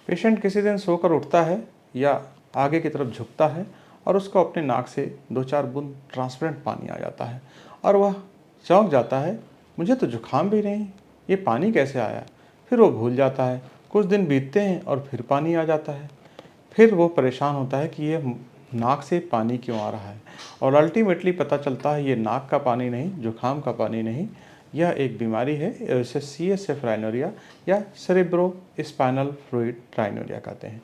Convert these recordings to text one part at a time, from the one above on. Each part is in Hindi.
पेशेंट किसी दिन सोकर उठता है या आगे की तरफ झुकता है और उसको अपने नाक से 2-4 बूंद ट्रांसपेरेंट पानी आ जाता है और वह चौंक जाता है, मुझे तो जुकाम भी नहीं, ये पानी कैसे आया। फिर वो भूल जाता है। कुछ दिन बीतते हैं और फिर पानी आ जाता है। फिर वो परेशान होता है कि ये नाक से पानी क्यों आ रहा है, और अल्टीमेटली पता चलता है ये नाक का पानी नहीं, जुकाम का पानी नहीं, यह एक बीमारी है। इसे CSF राइनोरिया या सेरेब्रो स्पाइनल फ्लूइड राइनोरिया कहते हैं।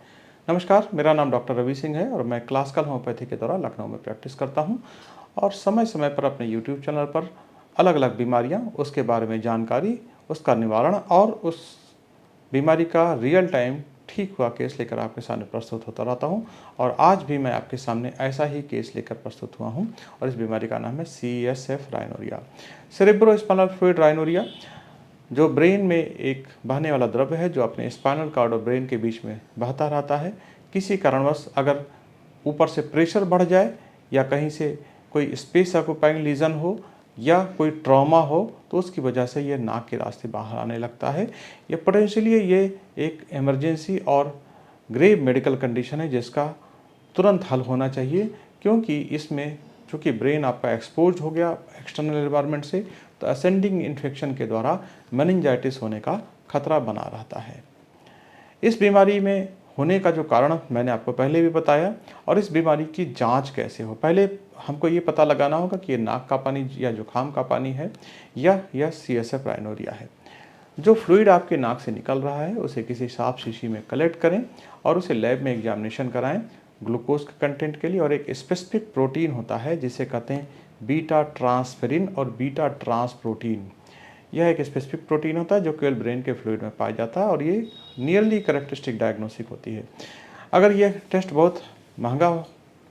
नमस्कार, मेरा नाम डॉक्टर रवि सिंह है और मैं क्लासिकल होम्योपैथी के द्वारा लखनऊ में प्रैक्टिस करता हूं और समय समय पर अपने यूट्यूब चैनल पर अलग अलग बीमारियां, उसके बारे में जानकारी, उसका निवारण और उस बीमारी का रियल टाइम ठीक हुआ केस लेकर आपके सामने प्रस्तुत होता रहता हूं। और आज भी मैं आपके सामने ऐसा ही केस लेकर प्रस्तुत हुआ हूं और इस बीमारी का नाम है CSF rhinorrhoea, cerebro spinal fluid rhinorrhoea, जो ब्रेन में एक बहने वाला द्रव्य है जो अपने स्पाइनल कॉर्ड और ब्रेन के बीच में बहता रहता है। किसी कारणवश अगर ऊपर से प्रेशर बढ़ जाए या कहीं से कोई स्पेस ऑक्यूपाइंग लीजन हो या कोई ट्रॉमा हो तो उसकी वजह से ये नाक के रास्ते बाहर आने लगता है। ये पोटेंशियली ये एक इमरजेंसी और ग्रेव मेडिकल कंडीशन है जिसका तुरंत हल होना चाहिए, क्योंकि इसमें चूँकि ब्रेन आपका एक्सपोज हो गया एक्सटर्नल एनवायरनमेंट से, तो असेंडिंग इन्फेक्शन के द्वारा मेनिंजाइटिस होने का खतरा बना रहता है। इस बीमारी में होने का जो कारण मैंने आपको पहले भी बताया, और इस बीमारी की जांच कैसे हो, पहले हमको ये पता लगाना होगा कि ये नाक का पानी या जुकाम का पानी है या यह CSF राइनोरिया है। जो फ्लूइड आपके नाक से निकल रहा है उसे किसी साफ शीशी में कलेक्ट करें और उसे लैब में एग्जामिनेशन कराएं ग्लूकोज के कंटेंट के लिए। और एक स्पेसिफिक प्रोटीन होता है जिसे कहते हैं बीटा ट्रांसफेरिन और बीटा ट्रांसप्रोटीन। यह एक स्पेसिफिक प्रोटीन होता है जो केवल ब्रेन के फ्लूइड में पाया जाता है और ये नियरली करेक्टरिस्टिक डायग्नोस्टिक होती है। अगर यह टेस्ट बहुत महंगा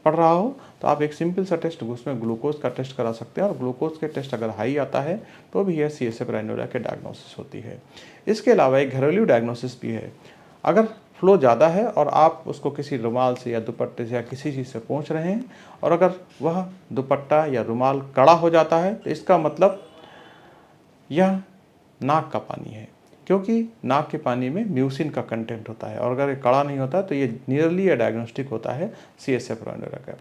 पड़ रहा हो तो आप एक सिंपल सा टेस्ट उसमें ग्लूकोज का टेस्ट करा सकते हैं और ग्लूकोज के टेस्ट अगर हाई आता है तो भी यह CSF राइनोरिया के डायग्नोसिस होती है। इसके अलावा एक घरेलू डायग्नोसिस भी है। अगर फ्लो ज़्यादा है और आप उसको किसी रुमाल से या दुपट्टे से या किसी चीज़ से पोंछ रहे हैं और अगर वह दुपट्टा या रुमाल कड़ा हो जाता है तो इसका मतलब यह नाक का पानी है, क्योंकि नाक के पानी में म्यूसिन का कंटेंट होता है और अगर ये कड़ा नहीं होता तो ये नियरली या डायग्नोस्टिक होता है CSF राइनोरिया का।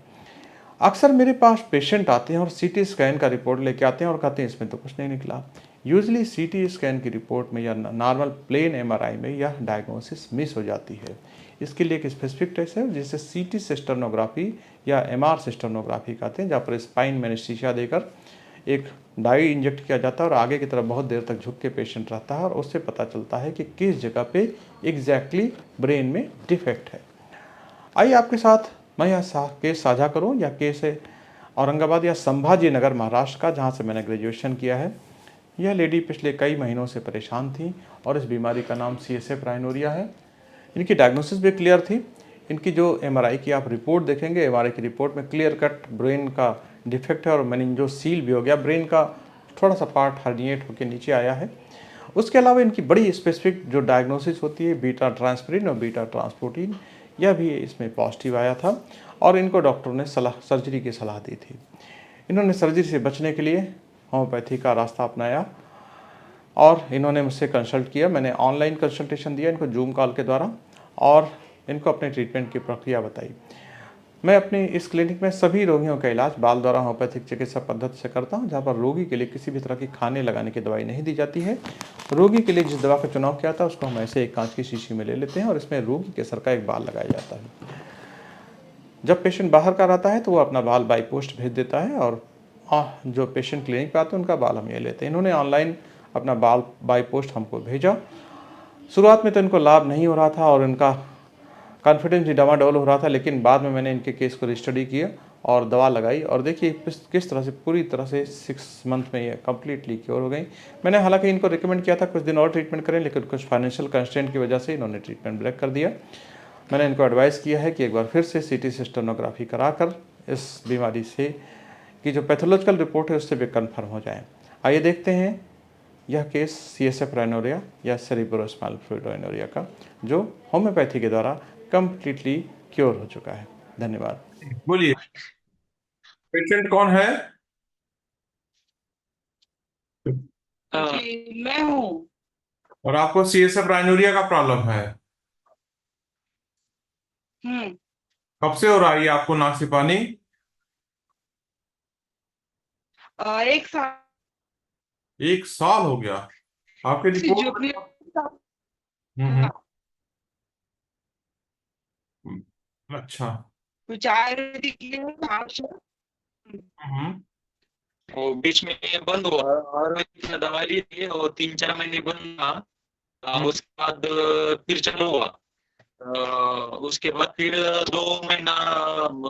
अक्सर मेरे पास पेशेंट आते हैं और CT स्कैन का रिपोर्ट लेके आते हैं और कहते हैं इसमें तो कुछ नहीं निकला। यूजली CT स्कैन की रिपोर्ट में या नॉर्मल प्लेन MRI में यह डायग्नोसिस मिस हो जाती है। इसके लिए एक स्पेसिफिक टेस्ट है जिसे CT सिस्टर्नोग्राफी या MR सिस्टर्नोग्राफी कहते हैं, जहाँ पर स्पाइन में एनेस्थीसिया देकर एक डाई इंजेक्ट किया जाता है और आगे की तरफ बहुत देर तक झुक के पेशेंट रहता है और उससे पता चलता है कि किस जगह पे एग्जैक्टली ब्रेन में डिफेक्ट है। आइए आपके साथ मैं यह केस साझा करूं। यह केस है औरंगाबाद या संभाजी नगर महाराष्ट्र का, जहां से मैंने ग्रेजुएशन किया है। यह लेडी पिछले कई महीनों से परेशान थी और इस बीमारी का नाम CSF राइनोरिया है। इनकी डायग्नोसिस भी क्लियर थी। इनकी जो MRI की आप रिपोर्ट देखेंगे, MRI की रिपोर्ट में क्लियर कट ब्रेन का डिफेक्ट है और मेनिंजोसील भी हो गया, ब्रेन का थोड़ा सा पार्ट हर्निएट होकर नीचे आया है। उसके अलावा इनकी बड़ी स्पेसिफिक जो डायग्नोसिस होती है बीटा ट्रांसफेरिन और बीटा ट्रांसप्रोटीन, यह भी इसमें पॉजिटिव आया था और इनको डॉक्टर ने सर्जरी की सलाह दी थी। इन्होंने सर्जरी से बचने के लिए होम्योपैथी का रास्ता अपनाया और इन्होंने मुझसे कंसल्ट किया। मैंने ऑनलाइन कंसल्टेशन दिया इनको जूम कॉल के द्वारा और इनको अपने ट्रीटमेंट की प्रक्रिया बताई। मैं अपने इस क्लिनिक में सभी रोगियों का इलाज बाल द्वारा होम्योपैथिक चिकित्सा पद्धति से करता हूं, जहां पर रोगी के लिए किसी भी तरह की खाने लगाने की दवाई नहीं दी जाती है। रोगी के लिए जिस दवा का चुनाव किया था उसको हम ऐसे एक कांच की शीशी में ले लेते हैं और इसमें रोगी के सर का एक बाल लगाया जाता है। जब पेशेंट बाहर का रहता है तो वो अपना बाल बाई पोस्ट भेज देता है और जो पेशेंट क्लिनिक पे आते हैं उनका बाल हम ये लेते हैं। इन्होंने ऑनलाइन अपना बाल बाई पोस्ट हमको भेजा। शुरुआत में तो इनको लाभ नहीं हो रहा था और इनका कॉन्फिडेंस भी डामाडोल हो रहा था, लेकिन बाद में मैंने इनके केस को स्टडी किया और दवा लगाई और देखिए किस तरह से पूरी तरह से 6 मंथ में ये कम्प्लीटली क्योर हो गई। मैंने हालांकि इनको रिकमेंड किया था कुछ दिन और ट्रीटमेंट करें, लेकिन कुछ फाइनेंशियल कंस्ट्रेंट की वजह से इन्होंने ट्रीटमेंट ब्रेक कर दिया। मैंने इनको एडवाइस किया है कि एक बार फिर से CT सिस्टर्नोग्राफी कराकर इस बीमारी से की जो पैथोलॉजिकल रिपोर्ट है उससे भी कन्फर्म हो जाए। आइए देखते हैं यह केस CSF राइनोरिया या सेरेब्रो स्पाइनल फ्लूइड राइनोरिया का, जो होम्योपैथी के द्वारा कंप्लीटली क्योर हो चुका है। धन्यवाद। बोलिए, पेशेंट कौन है? जी मैं हूँ। और आपको CSF राइनोरिया का प्रॉब्लम है? हम्म। कब से हो रहा है ये आपको नाक से पानी? 1 साल एक साल हो गया। आपके से रिपोर्ट जो भी। हम्म। हाँ, अच्छा। कुछ आयुर्वेदिक लिए आवश्यक। हम्म। वो बीच में बंद हुआ, आयुर्वेदिक में दवा ली थी और 3-4 महीने बंद था। हम्म। उसके बाद फिर चालू हुआ। उसके बाद फिर 2 महीना,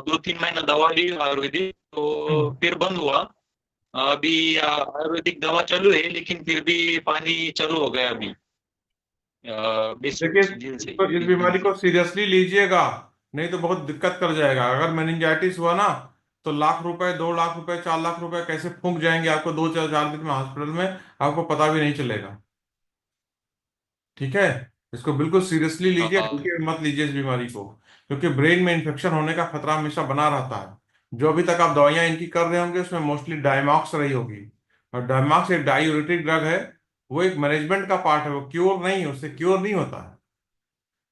2-3 महीना दवा ली आयुर्वेदिक, तो हम्म। फिर बंद हुआ। अभी आयुर्वेदिक दवा चालू है, लेकिन फिर भी पानी चालू हो गया अभी। 20 देखिए, दिन से, इस 20 दिन बीमारी से। को सीरियसली लीजिएगा, नहीं तो बहुत दिक्कत कर जाएगा। अगर मेनिंजाइटिस हुआ ना, तो लाख रुपए, 2 लाख रुपए, 4 लाख रुपए कैसे फूंक जाएंगे आपको 2 4 4 दिन में हॉस्पिटल में, आपको पता भी नहीं चलेगा। ठीक है। इसको बिल्कुल सीरियसली लीजिए, हाँ हल्के में मत लीजिए इस बीमारी को, क्योंकि ब्रेन में इन्फेक्शन होने का खतरा हमेशा बना रहता है। जो अभी तक आप दवाइयां इनकी कर रहे होंगे उसमें मोस्टली डायमॉक्स रही होगी, और डायमॉक्स एक डायूरेटिक ड्रग है। वो एक मैनेजमेंट का पार्ट है, वो क्योर नहीं, उससे क्योर नहीं होता है।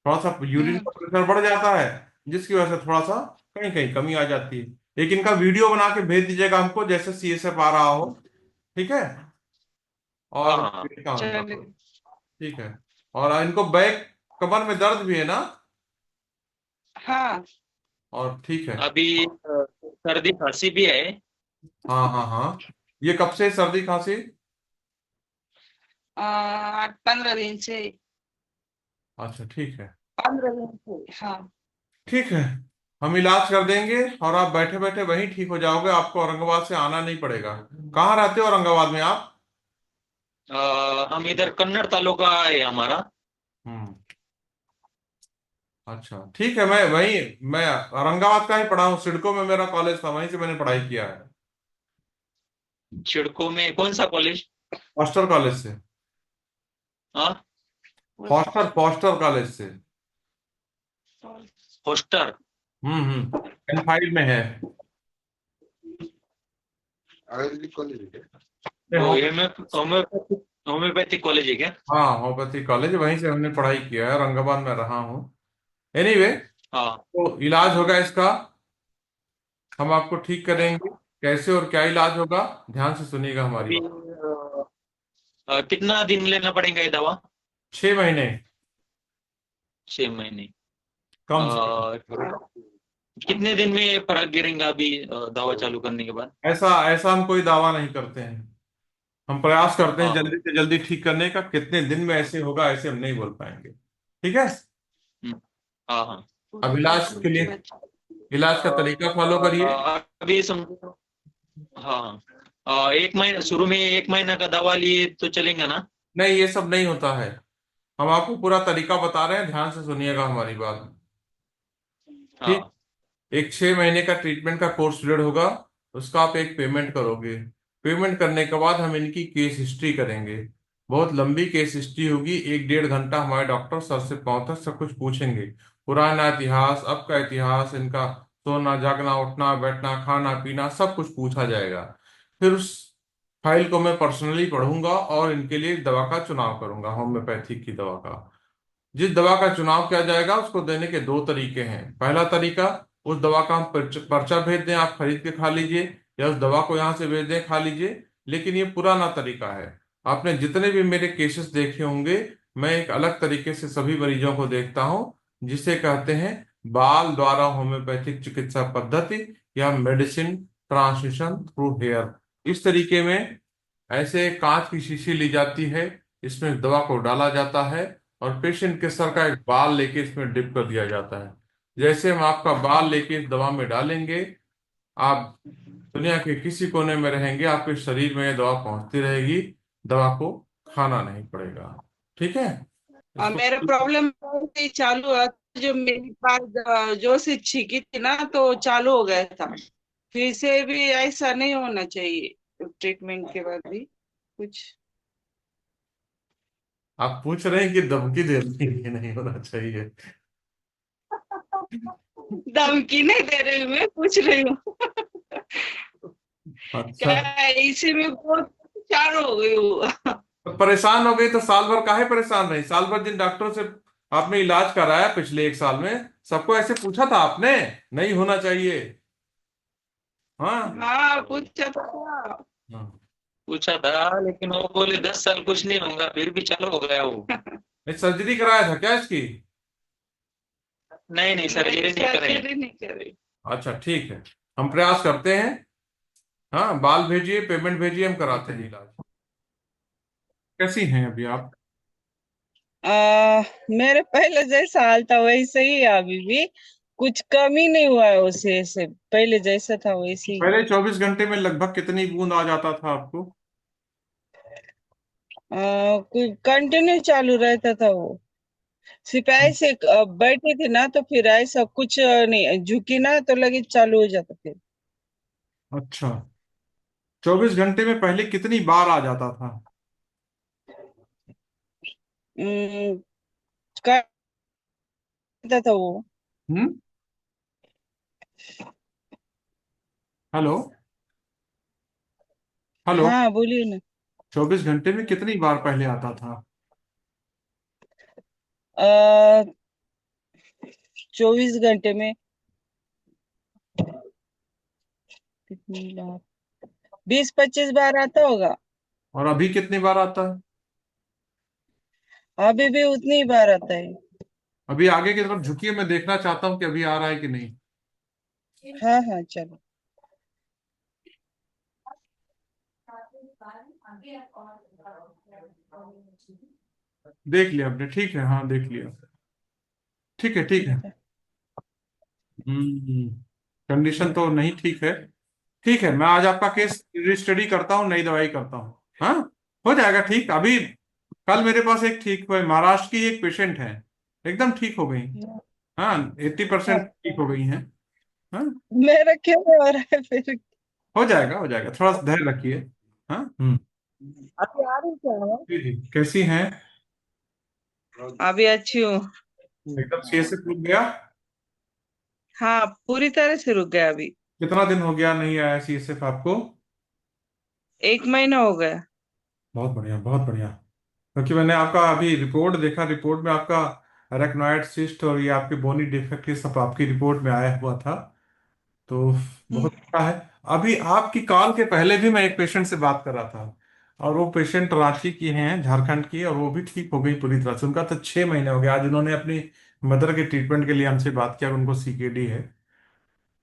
थोड़ा सा यूरिन हम्म। का प्रेशर बढ़ जाता है, जिसकी वजह से थोड़ा सा कहीं कहीं कमी आ जाती है। एक इनका वीडियो बना के भेज दीजिएगा हमको, जैसे CSF आ रहा हो। ठीक है। हाँ और हाँ। पेट का चले। मतलब, ठीक है। और इनको बैक, कमर में दर्द भी है ना? हाँ। और ठीक है। अभी सर्दी खांसी भी है। हाँ हाँ हाँ। ये कब से सर्दी खांसी? 15 दिन से। अच्छा ठीक है। 15 दिन से, हाँ। ठीक है, हम इलाज कर देंगे और आप बैठे बैठे वहीं ठीक हो जाओगे, आपको औरंगाबाद से आना नहीं पड़ेगा। कहाँ रहते हो औरंगाबाद में आप? हम इधर कन्नड़ तालुका है हमारा। हम्म। अच्छा ठीक है, मैं औरंगाबाद का ही पढ़ा हूँ, सिडको में मेरा कॉलेज था, वहीं से मैंने पढ़ाई किया है। छिड़को में कौन सा कॉलेज? हॉस्टल कॉलेज से। हाँ, हॉस्टल कॉलेज से। होस्टर। N5 में है। आयुर्वेदिक कॉलेज है क्या? ये वो हो- होम्योपैथिक होम्योपैथिक कॉलेज है क्या? हाँ, होम्योपैथी कॉलेज, वहीं से हमने पढ़ाई किया है, औरंगाबाद में रहा हूँ। एनीवे, हाँ। तो इलाज होगा इसका, हम आपको ठीक करेंगे। कैसे और क्या इलाज होगा, ध्यान से सुनिएगा हमारी अभी बात। कितना दिन लेना पड़ेगा ये दवा? 6 महीने 6 महीने। कम से कम। अ, कितने दिन में फर्क गिरेगा अभी दवा चालू करने के बाद? ऐसा ऐसा हम कोई दावा नहीं करते हैं। हम प्रयास करते हैं हाँ। जल्दी से जल्दी ठीक करने का, कितने दिन में ऐसे होगा ऐसे हम नहीं बोल पाएंगे। ठीक है। हम्म, हाँ हाँ। अब इलाज के लिए, इलाज का तरीका फॉलो करिए। अभी समझो। हाँ। 1 महीना, शुरू में 1 महीना का दवा लिए तो चलेंगे ना? नहीं, ये सब नहीं होता है। हम आपको पूरा तरीका बता रहे हैं, ध्यान से सुनिएगा हमारी बात। ठीक। हाँ। एक 6 महीने का ट्रीटमेंट का कोर्स पीरियड होगा, उसका आप एक पेमेंट करोगे। पेमेंट करने के बाद हम इनकी केस हिस्ट्री करेंगे। बहुत लंबी केस हिस्ट्री होगी, 1 1.5 घंटा हमारे डॉक्टर सर से पांव तक सब कुछ पूछेंगे। पुराना इतिहास, अब का इतिहास, इनका सोना जागना उठना बैठना खाना पीना सब कुछ पूछा जाएगा। फिर उस फाइल को मैं पर्सनली पढ़ूंगा और इनके लिए दवा का चुनाव करूंगा, होम्योपैथिक की दवा का। जिस दवा का चुनाव किया जाएगा उसको देने के 2 तरीके हैं। पहला तरीका, उस दवा का हम पर्चा भेज दें, आप खरीद के खा लीजिए, या उस दवा को यहाँ से भेज दें, खा लीजिए। लेकिन ये पुराना तरीका है। आपने जितने भी मेरे केसेस देखे होंगे, मैं एक अलग तरीके से सभी मरीजों को देखता हूँ, जिसे कहते हैं बाल द्वारा होम्योपैथिक चिकित्सा पद्धति, या मेडिसिन ट्रांसमिशन थ्रू हेयर। इस तरीके में ऐसे कांच की शीशी ली जाती है, इसमें दवा को डाला जाता है, और पेशेंट के सर का एक बाल लेके इसमें डिप कर दिया जाता है। जैसे हम आपका बाल लेके इस दवा में डालेंगे, आप दुनिया के किसी कोने में रहेंगे, आपके शरीर में ये दवा पहुंचती रहेगी, दवा को खाना नहीं पड़ेगा। ठीक है। इसको मेरा प्रॉब्लम चालू हुआ, जो मेरी बात जो से छींकी थी ना, तो चालू हो गया था। फिर से भी ऐसा नहीं होना चाहिए, ट्रीटमेंट के बाद भी कुछ। आप पूछ रहे हैं कि धमकी दे रही हैं कि नहीं होना चाहिए? धमकी नहीं दे रही हूँ, मैं पूछ रही हूँ। अच्छा। क्या इसी में बहुत परेशान हो गई हूँ। तो परेशान हो गई तो साल भर काहे परेशान रही? साल भर जिन डॉक्टरों से आपने इलाज कराया पिछले 1 साल में, सबको ऐसे पूछा था आपने? नहीं होना चाहिए। हाँ। हाँ पूछा था। हाँ। पूछा था, लेकिन वो बोले 10 साल कुछ नहीं होगा, फिर भी चालू हो गया वो। नहीं, सर्जरी कराया था क्या इसकी? नहीं नहीं, सर्जरी नहीं करें। सर्जरी नहीं करी। अच्छा ठीक है, हम प्रयास करते हैं। हाँ, बाल भेजिए, पेमेंट भेजिए, हम कराते हैं इलाज। कैसी हैं अभी आप? मेरे पहले जैसा हाल था वैसे ही है अभी भी। कुछ कम ही नहीं हुआ है उसे से, पहले जैसा था वैसे ही। पहले 24 घंटे में लगभग कितनी बूंद आ जाता था आपको? कोई कंटिन्यू चालू रहता था वो। सिर्फ ऐसे बैठी थी ना तो फिर ऐसा कुछ नहीं, झुकी ना तो लगे चालू हो जाता फिर। अच्छा, 24 घंटे में पहले कितनी बार आ जाता था? हम्म, करता था वो। हम्म। हेलो। हेलो। हाँ बोलिए ना। 24 घंटे में कितनी बार पहले आता था? 24 घंटे में कितनी बार, 20-25 बार आता होगा। और अभी कितनी बार आता है? अभी भी उतनी ही बार आता है। अभी आगे की तरफ झुकिए, मैं देखना चाहता हूँ कि अभी आ रहा है कि नहीं। हाँ हाँ चलो। देख लिया आपने? ठीक है, हाँ देख लिया। ठीक है, ठीक है। हम्म। कंडीशन तो नहीं ठीक है। ठीक है, मैं आज आपका केस स्टडी करता हूँ, नई दवाई करता हूँ। हाँ, हो जाएगा ठीक। अभी कल मेरे पास एक ठीक हुए महाराष्ट्र की एक पेशेंट है, एकदम ठीक हो गई। हाँ, 80% हाँ, ठीक हो गई हैं। हाँ, मेरा क्यों हो रहा है फिर? हो जाएगा, हो जाएगा, थोड़ा सा धैर्य रखिए। हाँ। हम्म। अभी आ रही क्या है? जी जी, कैसी हैं? अभी अच्छी हूँ। एकदम सी से रुक गया? हाँ पूरी तरह से रुक गया अभी। कितना दिन हो गया नहीं आया CSF आपको? 1 महीना हो गया। बहुत बढ़िया, बहुत बढ़िया। क्योंकि मैंने आपका अभी रिपोर्ट देखा, रिपोर्ट में आपका अरेक्नोइड सिस्ट और ये आपके बोनी डिफेक्ट, ये सब आपकी रिपोर्ट में आया हुआ था। तो हम्म, बहुत अच्छा है। अभी आपकी कॉल के पहले भी मैं एक पेशेंट से बात कर रहा था, और वो पेशेंट रांची की हैं, झारखंड की, और वो भी ठीक हो गई पूरी तरह से। उनका तो 6 महीने हो गए। आज उन्होंने अपनी मदर के ट्रीटमेंट के लिए हमसे बात किया, उनको CKD है।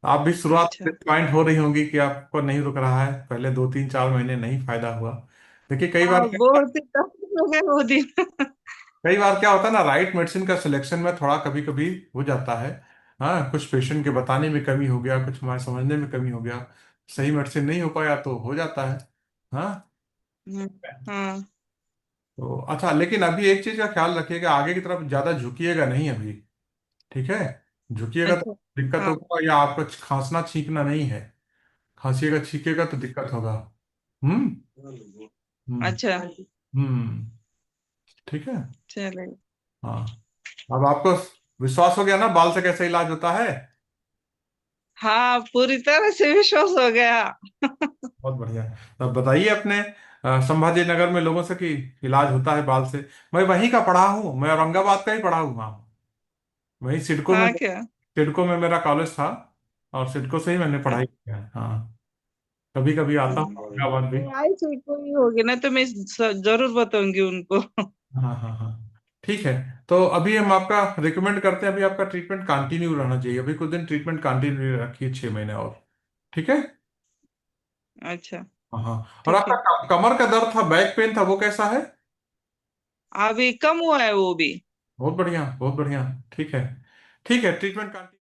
आप भी शुरुआत अच्छा। डिसपॉइंट हो रही होंगी कि आपको नहीं रुक रहा है, पहले 2 3 4 महीने नहीं फायदा हुआ। देखिए, कई बार हाँ बहुत ही टफ हो गया वो दिन। कई बार क्या होता है ना, राइट मेडिसिन का सिलेक्शन में थोड़ा कभी कभी हो जाता है। हाँ, कुछ पेशेंट के बताने में कमी हो गया, कुछ हमारे समझने में कमी हो गया, सही मेडिसिन नहीं हो पाया तो हो जाता है। हाँ। हम्म, हाँ। तो अच्छा, लेकिन अभी एक चीज का ख्याल रखिएगा, आगे की तरफ ज्यादा झुकिएगा नहीं अभी। ठीक है? झुकिएगा तो अच्छा। दिक्कत हाँ। होगा, या आपको खांसना छींकना नहीं है। खांसिएगा छींकेगा तो दिक्कत होगा। हम्म। हम्म। अच्छा हम्म। ठीक है। चले। हाँ, अब आपको विश्वास हो गया ना बाल से कैसे इलाज होता है? हाँ पूरी तरह से विश्वास हो गया। बहुत बढ़िया। तो बताइए अपने संभाजी नगर में लोगों से कि इलाज होता है बाल से। मैं वहीं का पढ़ा हूँ, मैं औरंगाबाद का ही पढ़ा हुआ हूँ। वहीं हाँ क्या? सिडको में मेरा कॉलेज था, और सिडको से ही मैंने पढ़ाई किया है। हाँ, कभी कभी आता हूँ औरंगाबाद भी। नहीं आई थी कोई होगी ना तो मैं जरूर बताऊंगी उनको। हाँ हाँ हाँ। ठीक है। तो अभी हम आपका रिकमेंड करते हैं, अभी आपका ट्रीटमेंट कंटिन्यू रहना चाहिए, अभी कुछ दिन ट्रीटमेंट कंटिन्यू रखिए, 6 महीने और। ठीक है? अच्छा हाँ हाँ। और ठीक आपका है। कमर का दर्द था, बैक पेन था, वो कैसा है? अभी कम हुआ है वो भी। बहुत बढ़िया, बहुत बढ़िया। ठीक है, ठीक है, ट्रीटमेंट